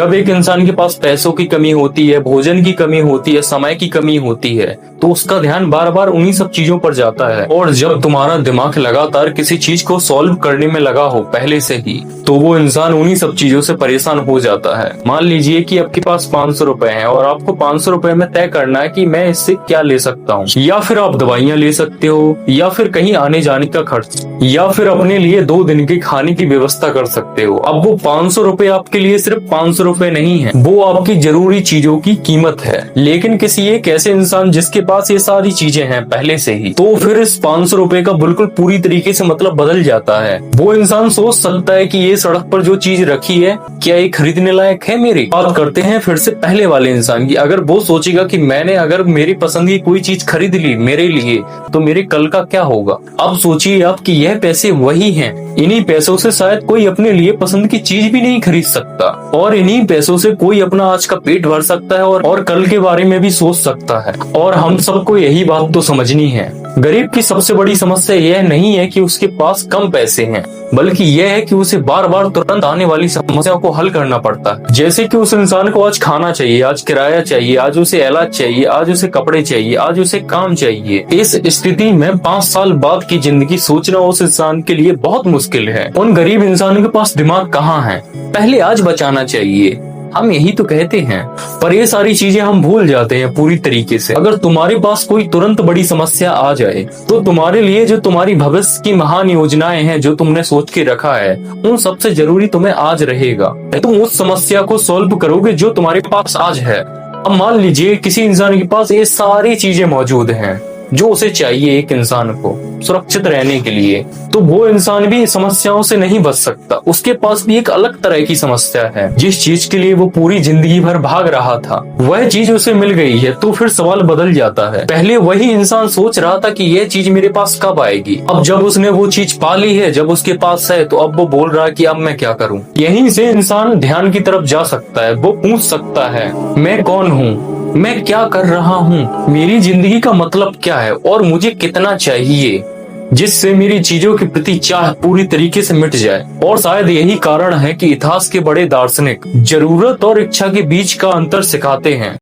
जब एक इंसान के पास पैसों की कमी होती है, भोजन की कमी होती है, समय की कमी होती है, तो उसका ध्यान बार बार उन्हीं सब चीजों पर जाता है। और जब तुम्हारा दिमाग लगातार किसी चीज को सॉल्व करने में लगा हो पहले से ही, तो वो इंसान उन्हीं सब चीजों से परेशान हो जाता है। मान लीजिए कि आपके पास 500 रुपए हैं और आपको 500 रुपए में तय करना है कि मैं इससे क्या ले सकता हूँ। या फिर आप दवाइयाँ ले सकते हो, या फिर कहीं आने जाने का खर्च, या फिर अपने लिए 2 दिन के खाने की व्यवस्था कर सकते हो। अब वो 500 रुपए आपके लिए सिर्फ 500 रुपए नहीं है, वो आपकी जरूरी चीजों की कीमत है। लेकिन किसी एक ऐसे इंसान जिसके पास ये सारी चीजें हैं पहले से ही, तो फिर इस 500 रुपए का बिल्कुल पूरी तरीके से मतलब बदल जाता है। वो इंसान सोच सकता है कि ये सड़क पर जो चीज रखी है, क्या ये खरीदने लायक है मेरी। बात करते हैं फिर से पहले वाले इंसान की। अगर वो सोचेगा कि मैंने अगर मेरी पसंद की कोई चीज खरीद ली मेरे लिए, तो मेरे कल का क्या होगा। अब सोचिए आप कि यह पैसे वही हैं, इन्हीं पैसों से शायद कोई अपने लिए पसंद की चीज भी नहीं खरीद सकता, और इन्हीं पैसों से कोई अपना आज का पेट भर सकता है और कल के बारे में भी सोच सकता है। और हम सबको यही बात तो समझनी है, गरीब की सबसे बड़ी समस्या यह नहीं है कि उसके पास कम पैसे हैं, बल्कि यह है कि उसे बार बार तुरंत आने वाली समस्याओं को हल करना पड़ता है। जैसे कि उस इंसान को आज खाना चाहिए, आज किराया चाहिए, आज उसे इलाज चाहिए, आज उसे कपड़े चाहिए, आज उसे काम चाहिए। इस स्थिति में 5 साल बाद की जिंदगी सोचना उस इंसान के लिए बहुत मुश्किल है। उन गरीब इंसानों के पास दिमाग कहाँ है, पहले आज बचाना चाहिए, हम यही तो कहते हैं। पर ये सारी चीजें हम भूल जाते हैं पूरी तरीके से। अगर तुम्हारे पास कोई तुरंत बड़ी समस्या आ जाए, तो तुम्हारे लिए जो तुम्हारी भविष्य की महान योजनाएं हैं, जो तुमने सोच के रखा है, उन सबसे जरूरी तुम्हें आज रहेगा। तुम उस समस्या को सॉल्व करोगे जो तुम्हारे पास आज है। अब मान लीजिए किसी इंसान के पास ये सारी चीजें मौजूद हैं जो उसे चाहिए एक इंसान को सुरक्षित रहने के लिए, तो वो इंसान भी समस्याओं से नहीं बच सकता। उसके पास भी एक अलग तरह की समस्या है। जिस चीज के लिए वो पूरी जिंदगी भर भाग रहा था, वह चीज उसे मिल गई है, तो फिर सवाल बदल जाता है। पहले वही इंसान सोच रहा था कि यह चीज मेरे पास कब आएगी। अब जब उसने वो चीज पा ली है, जब उसके पास है, तो अब वो बोल रहा है कि अब मैं क्या करूं। यहीं से इंसान ध्यान की तरफ जा सकता है। वो पूछ सकता है, मैं कौन हूँ, मैं क्या कर रहा हूँ, मेरी जिंदगी का मतलब क्या है, और मुझे कितना चाहिए, जिससे मेरी चीजों के प्रति चाह पूरी तरीके से मिट जाए। और शायद यही कारण है कि इतिहास के बड़े दार्शनिक जरूरत और इच्छा के बीच का अंतर सिखाते हैं।